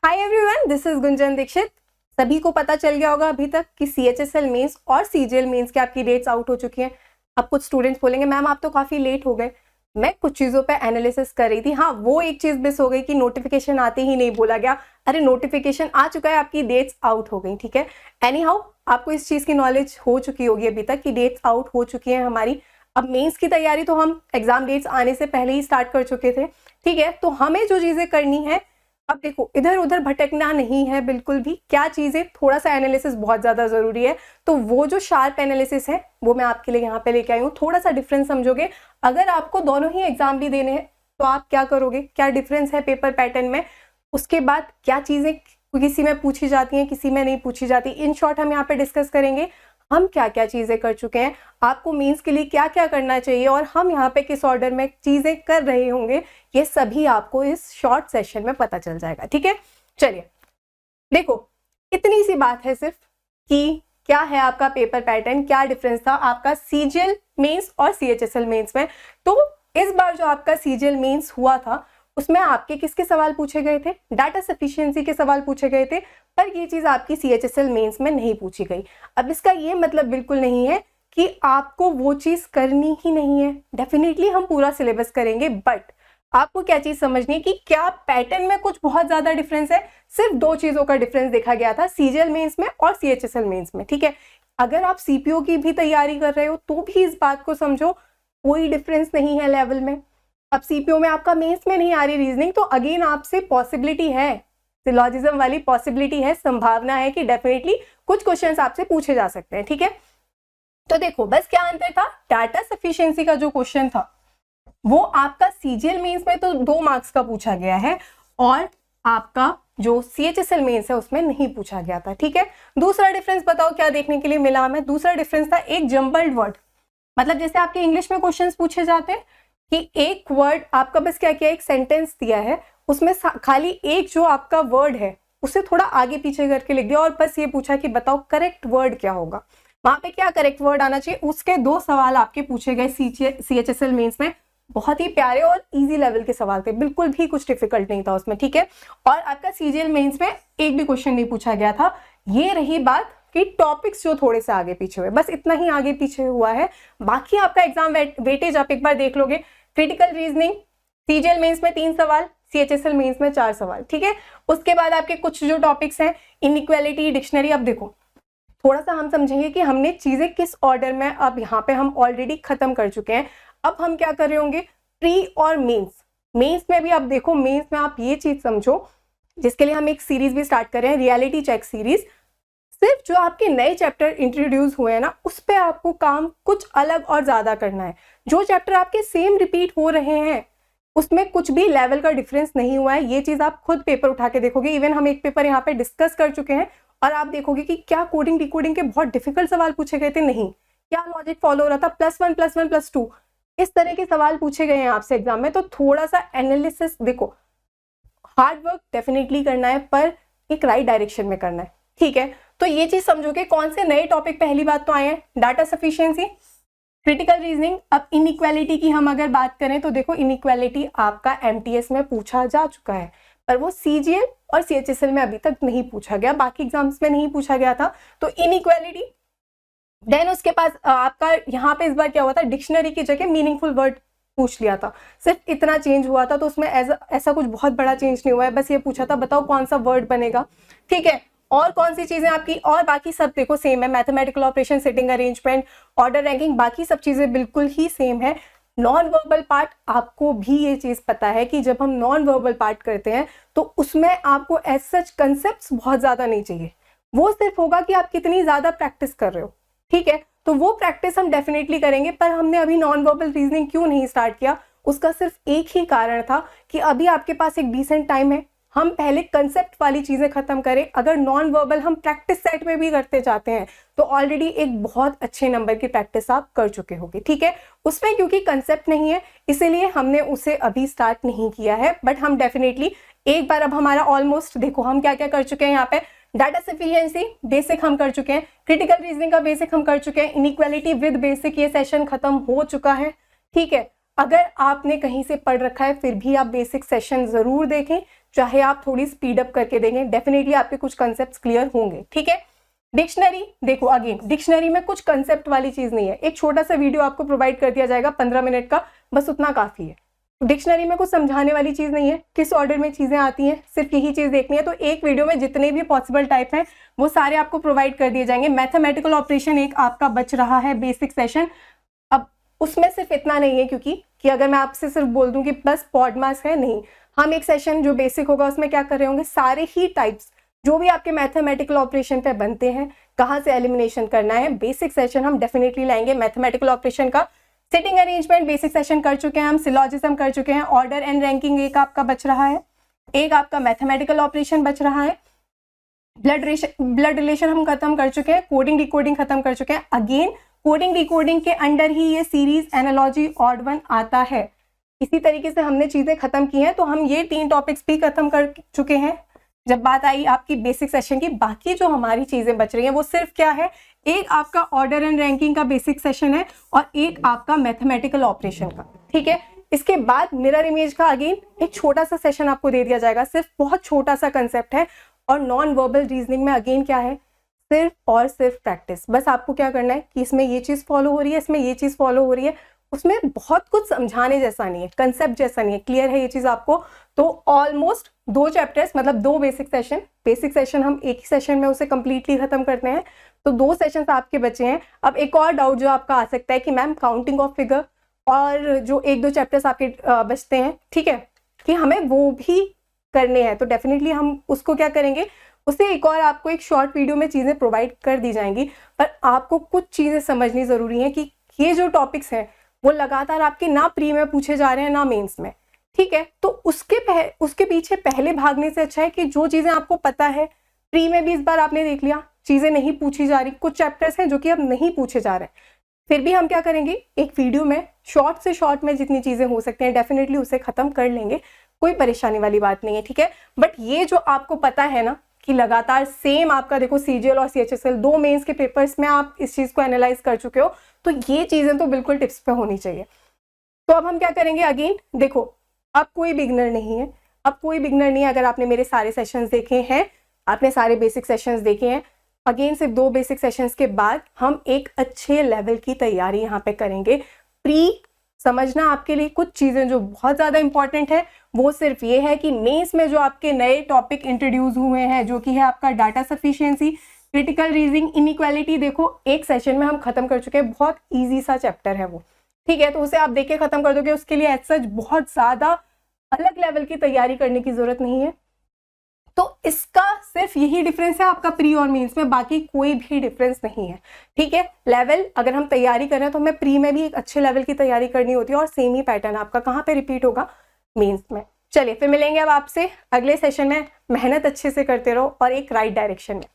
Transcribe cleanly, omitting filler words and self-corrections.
Hi everyone, this is Gunjan Dixit. सभी को पता चल गया होगा अभी तक कि CHSL मेंस और CGL मेंस की आपकी डेट्स आउट हो चुकी हैं। अब कुछ स्टूडेंट्स बोलेंगे मैम आप तो काफ़ी लेट हो गए। मैं कुछ चीज़ों पे एनालिसिस कर रही थी। हाँ, वो एक चीज़ मिस हो गई कि नोटिफिकेशन आते ही नहीं बोला गया अरे नोटिफिकेशन आ चुका है, आपकी डेट्स आउट हो गई। ठीक है, एनी हाउ आपको इस चीज़ की नॉलेज हो चुकी होगी अभी तक कि डेट्स आउट हो चुकी हैं हमारी। अब मेंस की तैयारी तो हम एग्जाम डेट्स आने से पहले ही स्टार्ट कर चुके थे। ठीक है, तो हमें जो चीज़ें करनी है, अब देखो इधर उधर भटकना नहीं है बिल्कुल भी। क्या चीजें, थोड़ा सा एनालिसिस बहुत ज्यादा जरूरी है। तो वो जो शार्प एनालिसिस है वो मैं आपके लिए यहाँ पे लेके आई हूँ। थोड़ा सा डिफरेंस समझोगे। अगर आपको दोनों ही एग्जाम भी देने हैं तो आप क्या करोगे, क्या डिफरेंस है पेपर पैटर्न में, उसके बाद क्या चीजें किसी में पूछी जाती हैं किसी में नहीं पूछी जाती, इन शॉर्ट हम यहाँ पे डिस्कस करेंगे। हम क्या क्या चीजें कर चुके हैं, आपको मेंस के लिए क्या क्या करना चाहिए और हम यहाँ पे किस ऑर्डर में चीजें कर रहे होंगे, ये सभी आपको इस शॉर्ट सेशन में पता चल जाएगा। ठीक है, चलिए देखो इतनी सी बात है सिर्फ कि क्या है आपका पेपर पैटर्न, क्या डिफरेंस था आपका CGL मेंस और CHSL मेंस में। तो इस बार जो आपका CGL मेंस हुआ था उसमें आपके किसके सवाल पूछे गए थे, डाटा सफिशिएंसी के सवाल पूछे गए थे, पर ये चीज आपकी CHSL मेंस में नहीं पूछी गई। अब इसका ये मतलब बिल्कुल नहीं है कि आपको वो चीज करनी ही नहीं है। डेफिनेटली हम पूरा सिलेबस करेंगे, बट आपको क्या चीज समझनी है कि क्या पैटर्न में कुछ बहुत ज्यादा डिफरेंस है। सिर्फ दो चीजों का डिफरेंस देखा गया था CGL मेंस में और CHSL मेंस में। ठीक है, अगर आप CPO की भी तैयारी कर रहे हो तो भी इस बात को समझो, कोई डिफरेंस नहीं है लेवल में। अब CPO में आपका मेंस में नहीं आ रही रीजनिंग, तो अगेन आपसे पॉसिबिलिटी है, सिलॉजिज्म वाली पॉसिबिलिटी है, संभावना है कि डेफिनेटली कुछ क्वेश्चंस आपसे पूछे जा सकते हैं। ठीक है, तो देखो बस क्या अंतर था, डाटा सफिशिएंसी का जो क्वेश्चन था वो आपका CGL मेंस में तो 2 मार्क्स का पूछा गया है और आपका जो CHSL मेंस है उसमें नहीं पूछा गया था। ठीक है, दूसरा डिफरेंस बताओ क्या देखने के लिए मिला हमें। दूसरा डिफरेंस था एक जम्बल्ड वर्ड, मतलब जैसे आपके इंग्लिश में क्वेश्चंस पूछे जाते हैं कि एक वर्ड आपका बस क्या किया, एक सेंटेंस दिया है उसमें खाली एक जो आपका वर्ड है उसे थोड़ा आगे पीछे करके लिख दिया और बस ये पूछा कि बताओ करेक्ट वर्ड क्या होगा। वहां पे क्या करेक्ट वर्ड आना चाहिए, उसके 2 सवाल आपके पूछे गए CHSL मेंस में। बहुत ही प्यारे और इजी लेवल के सवाल थे, बिल्कुल भी कुछ डिफिकल्ट नहीं था उसमें। ठीक है, और आपका CGL मेंस में एक भी क्वेश्चन नहीं पूछा गया था। ये रही बात कि टॉपिक्स जो थोड़े से आगे पीछे हुए, बस इतना ही आगे पीछे हुआ है। बाकी आपका एग्जाम वेटेज आप एक बार देख लोगे। क्रिटिकल रीजनिंग CGL मेंस में 3 सवाल, CHSL मेंस में 4 सवाल। ठीक है, उसके बाद आपके कुछ जो टॉपिक्स हैं, इनइक्वालिटी, डिक्शनरी। अब देखो थोड़ा सा हम समझेंगे कि हमने चीजें किस ऑर्डर में, अब यहाँ पे हम ऑलरेडी खत्म कर चुके हैं। अब हम क्या कर रहे होंगे, प्री और मेंस। मेंस में भी अब देखो, मेंस में आप ये चीज समझो, जिसके लिए हम एक सीरीज भी स्टार्ट कर रहे हैं, रियलिटी चेक सीरीज। सिर्फ जो आपके नए चैप्टर इंट्रोड्यूस हुए हैं ना, उस पे आपको काम कुछ अलग और ज्यादा करना है। जो चैप्टर आपके सेम रिपीट हो रहे हैं उसमें कुछ भी लेवल का डिफरेंस नहीं हुआ है। ये चीज आप खुद पेपर उठा के देखोगे। इवन हम एक पेपर यहाँ पे डिस्कस कर चुके हैं और आप देखोगे कि क्या कोडिंग डिकोडिंग के बहुत डिफिकल्ट सवाल पूछे गए थे, नहीं, क्या लॉजिक फॉलो हो रहा था, +1 +1 +2 इस तरह के सवाल पूछे गए हैं आपसे एग्जाम में। तो थोड़ा सा एनालिसिस देखो, हार्ड वर्क डेफिनेटली करना है पर एक राइट डायरेक्शन में करना है। ठीक है, तो ये चीज समझोगे। कौन से नए टॉपिक पहली बात तो आए हैं, डाटा सफिशिएंसी, क्रिटिकल रीजनिंग। अब इनइक्वालिटी की हम अगर बात करें तो देखो इनइक्वालिटी आपका MTS में पूछा जा चुका है, पर वो CGL और CHSL में अभी तक नहीं पूछा गया, बाकी एग्जाम्स में नहीं पूछा गया था। तो इनइक्वालिटी, देन उसके पास आपका यहाँ पे इस बार क्या हुआ था, डिक्शनरी की जगह मीनिंगफुल वर्ड पूछ लिया था, सिर्फ इतना चेंज हुआ था। तो उसमें ऐसा कुछ बहुत बड़ा चेंज नहीं हुआ है, बस ये पूछा था बताओ कौन सा वर्ड बनेगा। ठीक है, और कौन सी चीजें आपकी, और बाकी सब देखो सेम है, mathematical operation, sitting arrangement, order ranking, बाकी सब चीजें बिल्कुल ही सेम है। नॉन वर्बल पार्ट, आपको भी ये चीज पता है कि जब हम नॉन वर्बल पार्ट करते हैं तो उसमें आपको एज सच कंसेप्ट बहुत ज्यादा नहीं चाहिए, वो सिर्फ होगा कि आप कितनी ज्यादा प्रैक्टिस कर रहे हो। ठीक है, तो वो प्रैक्टिस हम डेफिनेटली करेंगे। पर हमने अभी नॉन वर्बल रीजनिंग क्यों नहीं स्टार्ट किया, उसका सिर्फ एक ही कारण था कि अभी आपके पास एक डिसेंट टाइम है, हम पहले कंसेप्ट वाली चीजें खत्म करें। अगर नॉन वर्बल हम प्रैक्टिस सेट में भी करते जाते हैं तो ऑलरेडी एक बहुत अच्छे नंबर की प्रैक्टिस आप कर चुके होंगे। ठीक है, उसमें क्योंकि कंसेप्ट नहीं है इसीलिए हमने उसे अभी स्टार्ट नहीं किया है, बट हम डेफिनेटली एक बार, अब हमारा ऑलमोस्ट देखो हम क्या क्या कर चुके हैं यहाँ पे, डाटा सफिशिएंसी बेसिक हम कर चुके हैं, क्रिटिकल रीजनिंग का बेसिक हम कर चुके हैं, इनइक्वालिटी विद बेसिक ये सेशन खत्म हो चुका है। ठीक है, अगर आपने कहीं से पढ़ रखा है फिर भी आप बेसिक सेशन जरूर देखें, चाहे आप थोड़ी स्पीड अप करके देंगे, डेफिनेटली आपके कुछ कंसेप्ट क्लियर होंगे। ठीक है, डिक्शनरी देखो, अगेन डिक्शनरी में कुछ कंसेप्ट वाली चीज नहीं है, एक छोटा सा वीडियो आपको प्रोवाइड कर दिया जाएगा 15 मिनट का, बस उतना काफी है। डिक्शनरी में कुछ समझाने वाली चीज नहीं है, किस ऑर्डर में चीजें आती हैं, सिर्फ यही चीज देखनी है। तो एक वीडियो में जितने भी पॉसिबल टाइप हैं वो सारे आपको प्रोवाइड कर दिए जाएंगे। मैथमेटिकल ऑपरेशन एक आपका बच रहा है बेसिक सेशन, अब उसमें सिर्फ इतना नहीं है, क्योंकि कि अगर मैं आपसे सिर्फ बोल दूं कि बस पॉडमास है, नहीं, हम एक सेशन जो बेसिक होगा उसमें क्या कर रहे होंगे, सारे ही टाइप्स जो भी आपके मैथमेटिकल ऑपरेशन पे बनते हैं, कहाँ से एलिमिनेशन करना है, बेसिक सेशन हम डेफिनेटली लाएंगे मैथमेटिकल ऑपरेशन का। सेटिंग अरेंजमेंट बेसिक सेशन कर चुके हैं हम, सिलॉजिज्म कर चुके हैं, ऑर्डर एंड रैंकिंग एक आपका बच रहा है, एक आपका मैथमेटिकल ऑपरेशन बच रहा है, ब्लड रिलेशन हम खत्म कर चुके हैं, कोडिंग डिकोडिंग खत्म कर चुके हैं। अगेन कोडिंग डिकोडिंग के अंडर ही ये सीरीज एनालॉजी ऑड वन आता है। इसी तरीके से हमने चीजें खत्म की हैं, तो हम ये 3 टॉपिक्स भी खत्म कर चुके हैं। जब बात आई आपकी बेसिक सेशन की, बाकी जो हमारी चीजें बच रही हैं वो सिर्फ क्या है, एक आपका ऑर्डर एंड रैंकिंग का बेसिक सेशन है और एक आपका मैथमेटिकल ऑपरेशन का। ठीक है, इसके बाद मिरर इमेज का अगेन एक छोटा सा सेशन आपको दे दिया जाएगा, सिर्फ बहुत छोटा सा कंसेप्ट है। और नॉन वर्बल रीजनिंग में अगेन क्या है, सिर्फ और सिर्फ प्रैक्टिस। बस आपको क्या करना है कि इसमें ये चीज फॉलो हो रही है, इसमें ये चीज फॉलो हो रही है, उसमें बहुत कुछ समझाने जैसा नहीं है, कंसेप्ट जैसा नहीं है, क्लियर है ये चीज आपको। तो ऑलमोस्ट 2 चैप्टर्स मतलब 2 बेसिक सेशन हम एक ही सेशन में उसे कंप्लीटली खत्म करते हैं, तो 2 सेशंस आपके बचे हैं। अब एक और डाउट जो आपका आ सकता है कि मैम काउंटिंग ऑफ फिगर और जो 1-2 चैप्टर्स आपके बचते हैं, ठीक है, कि हमें वो भी करने हैं, तो डेफिनेटली हम उसको क्या करेंगे, उसे एक और आपको एक शॉर्ट वीडियो में चीजें प्रोवाइड कर दी जाएंगी। पर आपको कुछ चीजें समझनी जरूरी है कि ये जो टॉपिक्स हैं वो लगातार आपके ना प्री में पूछे जा रहे हैं ना मेंस में। ठीक है, तो उसके पीछे पहले भागने से अच्छा है कि जो चीजें आपको पता है प्री में भी इस बार आपने देख लिया, चीजें नहीं पूछी जा रही, कुछ चैप्टर्स हैं जो कि अब नहीं पूछे जा रहे, फिर भी हम क्या करेंगे, एक वीडियो में शॉर्ट से शॉर्ट में जितनी चीजें हो सकती हैं डेफिनेटली उसे खत्म कर लेंगे, कोई परेशानी वाली बात नहीं है। ठीक है, बट ये जो आपको पता है ना कि लगातार सेम आपका देखो सीजीएल और सीएचएसएल 2 मेंस के पेपर्स में आप इस चीज को एनालाइज कर चुके हो, तो ये चीजें तो बिल्कुल टिप्स पे होनी चाहिए। तो अब हम क्या करेंगे, अगेन देखो, अब कोई बिगनर नहीं है, अब कोई बिगनर नहीं है। अगर आपने मेरे सारे सेशंस देखे हैं, आपने सारे बेसिक सेशंस देखे हैं, अगेन सिर्फ 2 बेसिक सेशंस के बाद हम एक अच्छे लेवल की तैयारी यहाँ पे करेंगे। प्री समझना आपके लिए कुछ चीजें जो बहुत ज्यादा इंपॉर्टेंट है, वो सिर्फ ये है कि मेंस में जो आपके नए टॉपिक इंट्रोड्यूस हुए हैं, जो कि है आपका data sufficiency, critical reasoning, inequality, देखो एक सेशन में हम खत्म कर चुके हैं, बहुत ईजी सा चैप्टर है वो। ठीक है, तो उसे आप देख के खत्म कर दोगे, उसके लिए एज सच बहुत ज्यादा अलग लेवल की तैयारी करने की जरूरत नहीं है। तो इसका सिर्फ यही डिफरेंस है आपका प्री और मेंस में, बाकी कोई भी डिफरेंस नहीं है। ठीक है, लेवल अगर हम तैयारी कर रहे हैं तो हमें प्री में भी एक अच्छे लेवल की तैयारी करनी होती है, और सेम ही पैटर्न आपका कहाँ पे रिपीट होगा, मेंस में। चलिए फिर मिलेंगे अब आपसे अगले सेशन में, मेहनत अच्छे से करते रहो और एक राइट डायरेक्शन में।